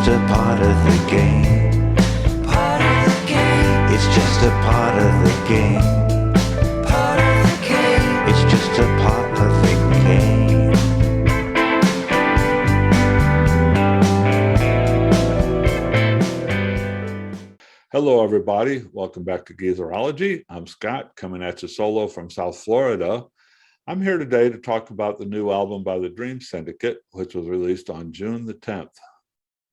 just a part of the game. Part of the game. It's just a part of the game. Part of the game. It's just a part of the game. Hello, everybody. Welcome back to Geezerology. I'm Scott, coming at you solo from South Florida. I'm here today to talk about the new album by the Dream Syndicate, which was released on June the 10th.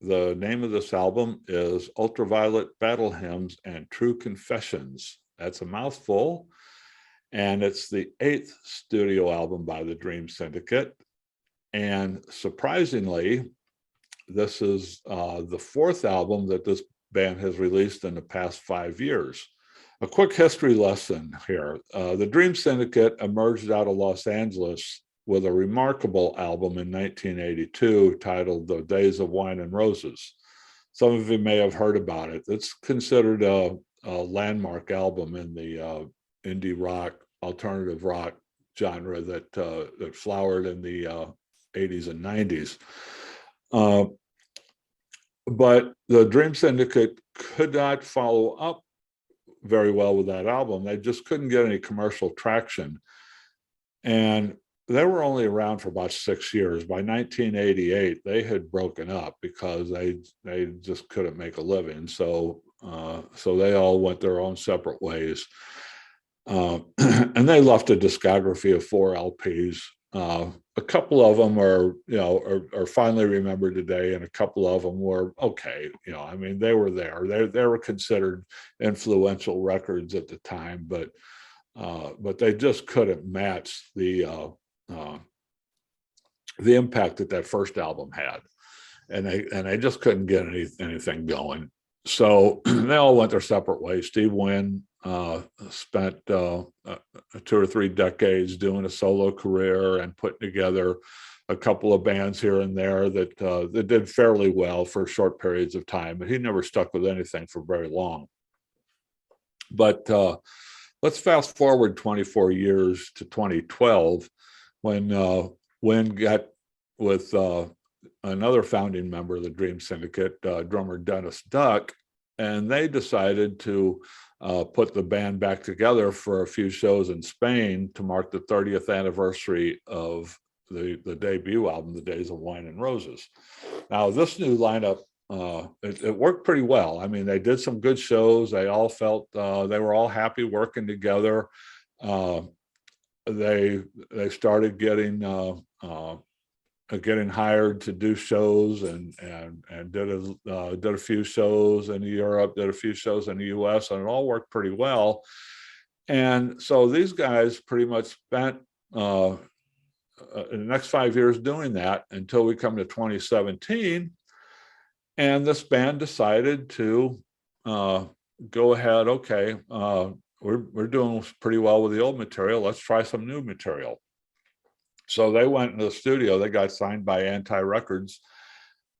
The name of this album is Ultraviolet, Battle Hymns, and True Confessions. That's a mouthful, and it's the 8th studio album by the Dream Syndicate. And surprisingly, this is the 4th album that this band has released in the past 5 years. A quick history lesson here. The Dream Syndicate emerged out of Los Angeles with a remarkable album in 1982 titled The Days of Wine and Roses. Some of you may have heard about it. It's considered a landmark album in the indie rock, alternative rock genre that flowered in the 80s and 90s. But the Dream Syndicate could not follow up very well with that album. They just couldn't get any commercial traction. And they were only around for about 6 years. By 1988, they had broken up because they just couldn't make a living. So they all went their own separate ways. And they left a discography of 4 LPs. A couple of them are finally remembered today, and a couple of them were okay. I mean, they were there. They were considered influential records at the time, but they just couldn't match the impact that first album had, and they just couldn't get anything going. So they all went their separate ways. Steve Wynn spent 2 or 3 decades doing a solo career and putting together a couple of bands here and there that did fairly well for short periods of time, but he never stuck with anything for very long. But let's fast forward 24 years to 2012, when Wynn got with another founding member of the Dream Syndicate, drummer Dennis Duck, and they decided to put the band back together for a few shows in Spain to mark the 30th anniversary of the debut album, The Days of Wine and Roses. Now, this new lineup, it worked pretty well. I mean, they did some good shows. They all felt they were all happy working together. They started getting hired to do shows and did a few shows in Europe, did a few shows in the US, and it all worked pretty well. And so these guys pretty much spent the next 5 years doing that until we come to 2017. And this band decided to go ahead, okay, we're doing pretty well with the old material. Let's try some new material. So they went into the studio. They got signed by Anti Records,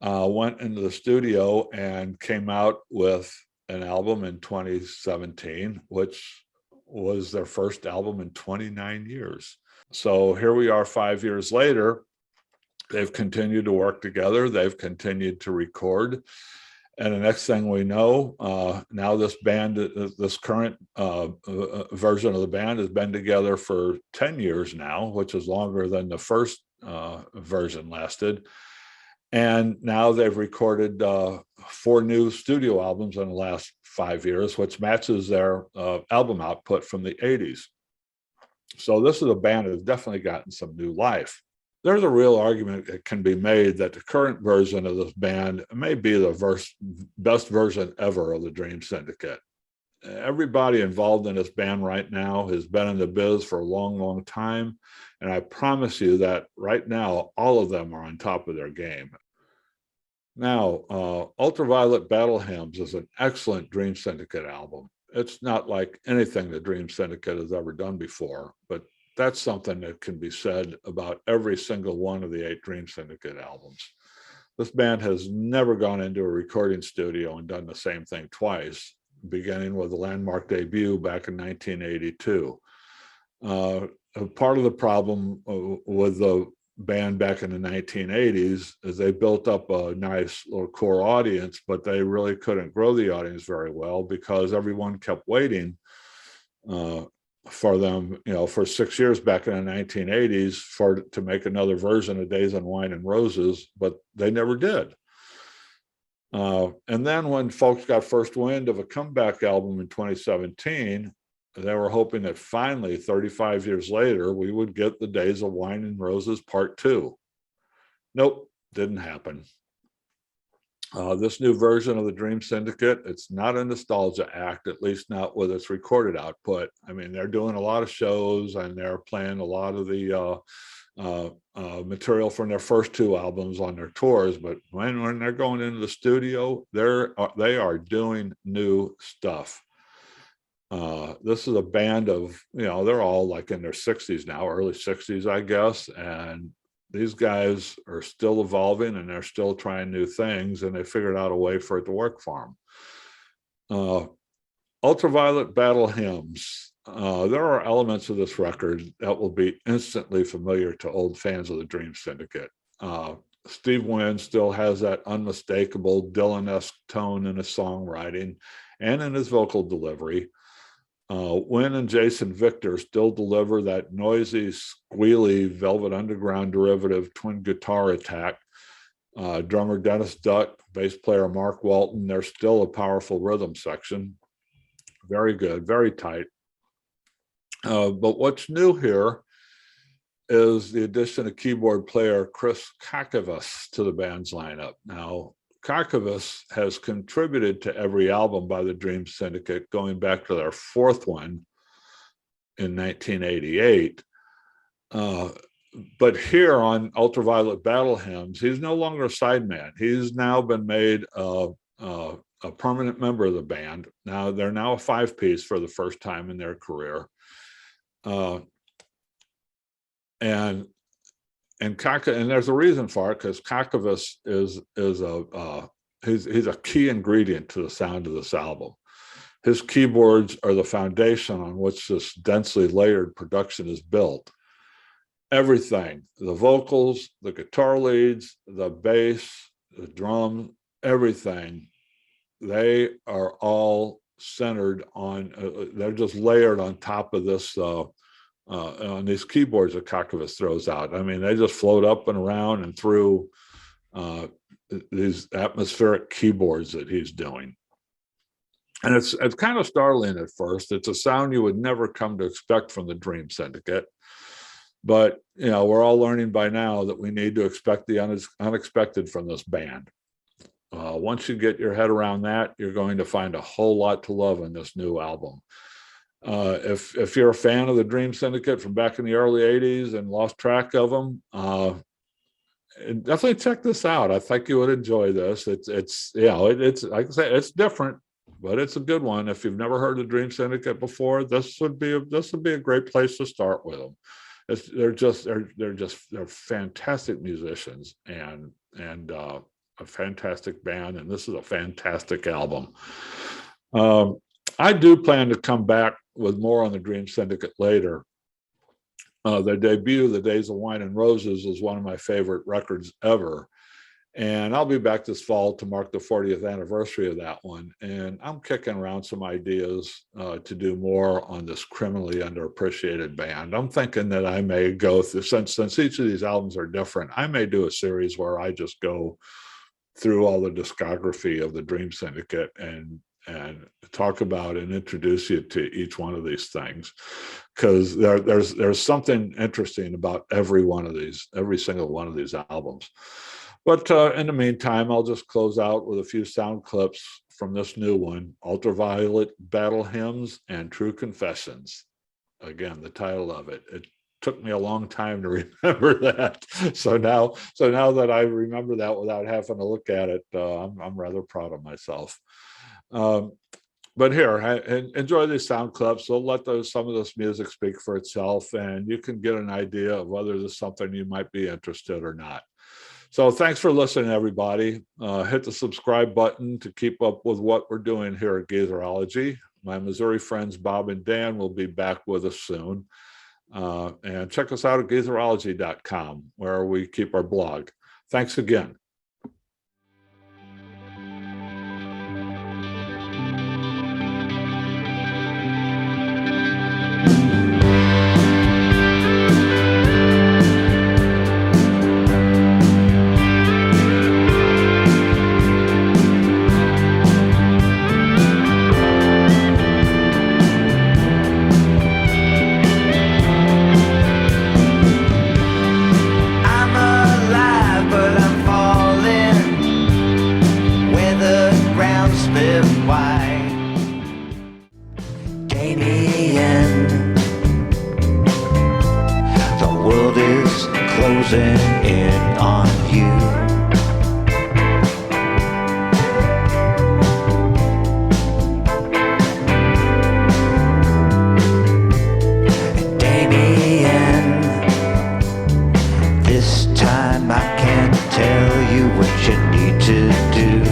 went into the studio and came out with an album in 2017, which was their first album in 29 years. So here we are 5 years later. They've continued to work together. They've continued to record. And the next thing we know, now this band, this current version of the band has been together for 10 years now, which is longer than the first version lasted. And now they've recorded 4 new studio albums in the last 5 years, which matches their album output from the 80s. So this is a band that has definitely gotten some new life. There's a real argument that can be made that the current version of this band may be the best version ever of the Dream Syndicate. Everybody involved in this band right now has been in the biz for a long, long time. And I promise you that right now, all of them are on top of their game. Now, Ultraviolet, Battle Hymns is an excellent Dream Syndicate album. It's not like anything the Dream Syndicate has ever done before, but that's something that can be said about every single one of the 8 Dream Syndicate albums. This band has never gone into a recording studio and done the same thing twice, beginning with the landmark debut back in 1982. Part of the problem with the band back in the 1980s is they built up a nice little core audience, but they really couldn't grow the audience very well because everyone kept waiting for them, for 6 years back in the 1980s to make another version of Days on Wine and Roses, but they never did. And then when folks got first wind of a comeback album in 2017, they were hoping that finally, 35 years later, we would get the Days of Wine and Roses Part 2. Nope, didn't happen. This new version of the Dream Syndicate, it's not a nostalgia act, at least not with its recorded output. I mean, they're doing a lot of shows and they're playing a lot of the material from their first 2 albums on their tours, but when they're going into the studio, they are doing new stuff. This is a band of, they're all like in their 60s now, early 60s, I guess, and these guys are still evolving and they're still trying new things, and they figured out a way for it to work for them. Ultraviolet Battle Hymns. There are elements of this record that will be instantly familiar to old fans of the Dream Syndicate. Steve Wynn still has that unmistakable Dylan-esque tone in his songwriting and in his vocal delivery. Wynn and Jason Victor still deliver that noisy, squealy Velvet Underground derivative twin guitar attack. Drummer Dennis Dutt, bass player Mark Walton, they're still a powerful rhythm section. Very good, very tight. But what's new here is the addition of keyboard player Chris Kakavas to the band's lineup. Now, Kakavas has contributed to every album by the Dream Syndicate, going back to their 4th one in 1988. But here on Ultraviolet Battle Hymns, he's no longer a sideman. He's now been made a permanent member of the band. Now they're now a 5-piece for the first time in their career. And there's a reason for it, because Kakavas is he's a key ingredient to the sound of this album. His keyboards are the foundation on which this densely layered production is built. Everything, the vocals, the guitar leads, the bass, the drum, everything, they are all centered on, they're just layered on top of this, on these keyboards that Kakavas throws out. I mean, they just float up and around and through these atmospheric keyboards that he's doing. And it's kind of startling at first. It's a sound you would never come to expect from the Dream Syndicate. But, we're all learning by now that we need to expect the unexpected from this band. Once you get your head around that, you're going to find a whole lot to love in this new album. If you're a fan of the Dream Syndicate from back in the early 80s and lost track of them, definitely check this out. I think you would enjoy this. It's like I say, it's different, but it's a good one. If you've never heard the Dream Syndicate before, this would be a great place to start with them. They're fantastic musicians and a fantastic band, and this is a fantastic album. I do plan to come back with more on the Dream Syndicate later. Their debut, The Days of Wine and Roses, is one of my favorite records ever. And I'll be back this fall to mark the 40th anniversary of that one. And I'm kicking around some ideas to do more on this criminally underappreciated band. I'm thinking that I may go through, since each of these albums are different, I may do a series where I just go through all the discography of the Dream Syndicate and talk about and introduce you to each one of these things, because there's something interesting about every single one of these albums. But in the meantime, I'll just close out with a few sound clips from this new one, Ultraviolet Battle Hymns and True Confessions. Again, the title of it. It took me a long time to remember that. So now that I remember that without having to look at it, I'm rather proud of myself. But here, enjoy these sound clips. So let some of this music speak for itself, and you can get an idea of whether this is something you might be interested or not. So thanks for listening, everybody. Hit the subscribe button to keep up with what we're doing here at Geezerology. My Missouri friends Bob and Dan will be back with us soon. And check us out at Geezerology.com, where we keep our blog. Thanks again. Closing in on you. Damien, this time I can't tell you what you need to do.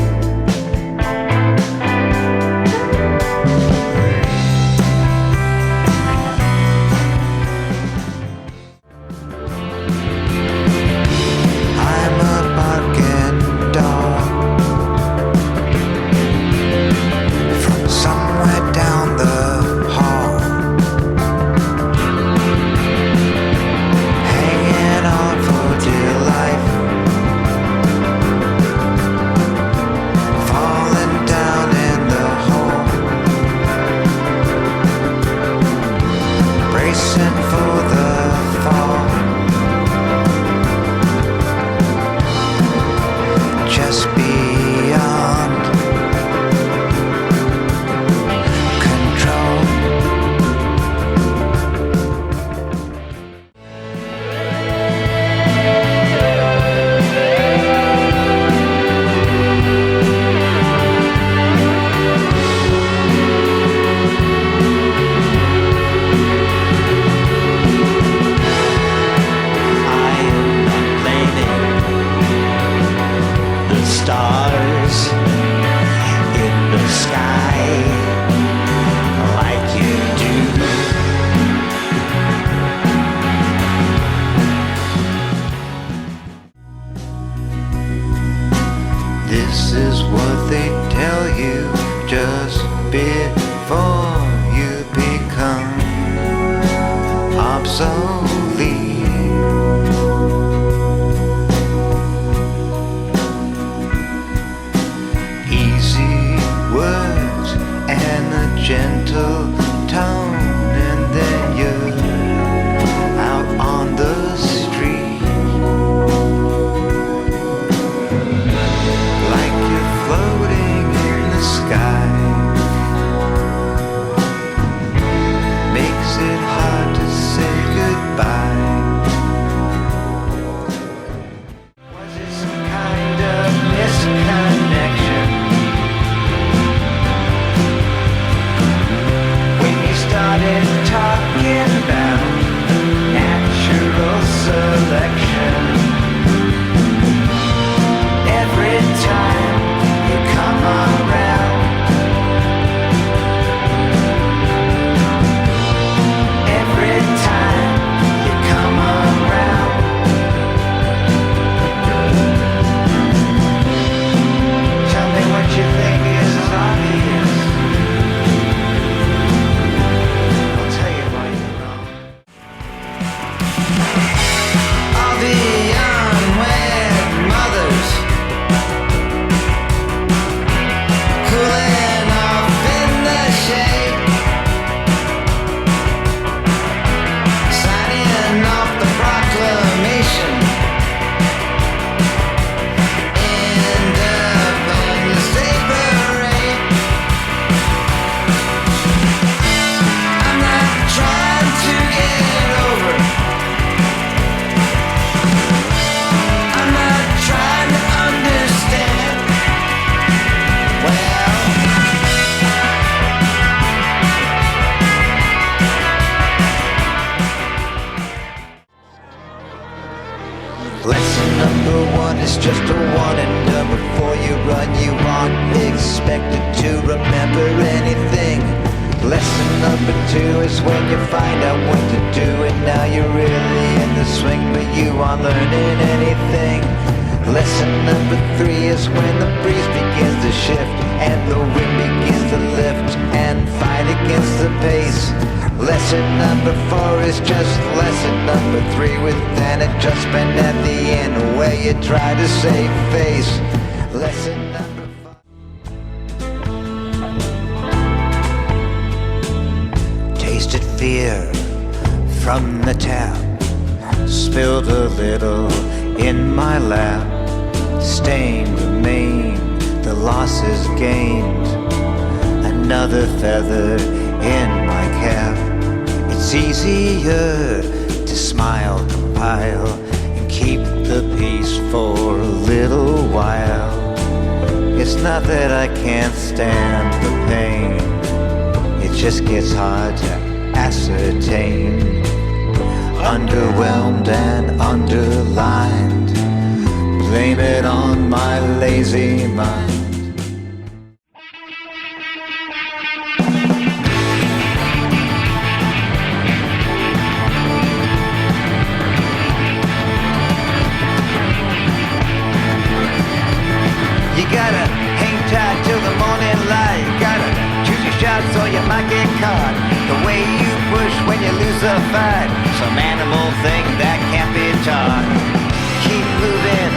This is what they tell you just before you become obsolete. Easy words and a gentle tone, and then you're out on the street. Floating in the sky makes it hard to say goodbye. Was it some kind of misconnection when you started talking about natural selection? Every time come around, every time you come around, tell me what you think is obvious. I'll tell you why you're wrong. All the unwed mothers cooling off in the shade, signing off the proclamation, Independence Day parade. I'm not trying to get over, I'm not trying to understand. Well, lesson number one is just a warning. Before you run, you aren't expected to remember anything. Lesson number two is when you find out what to do and now you're really in the swing, but you aren't learning anything. Lesson number 3 is when the breeze begins to shift and the wind begins to lift and fight against the pace. Lesson number 4 is just lesson number 3, with an adjustment at the end where you try to save face. Lesson number 5. Tasted fear from the tap, spilled a little in my lap. Stain remained, the loss is gained. Another feather in my cap. It's easier to smile, compile, and keep the peace for a little while. It's not that I can't stand the pain, it just gets hard to ascertain. Underwhelmed and underlined, blame it on my lazy mind. You gotta hang tight till the morning light. You gotta choose your shots or you might get caught. The way you push when you lose a fight, some animal thing that can't be taught. Keep moving,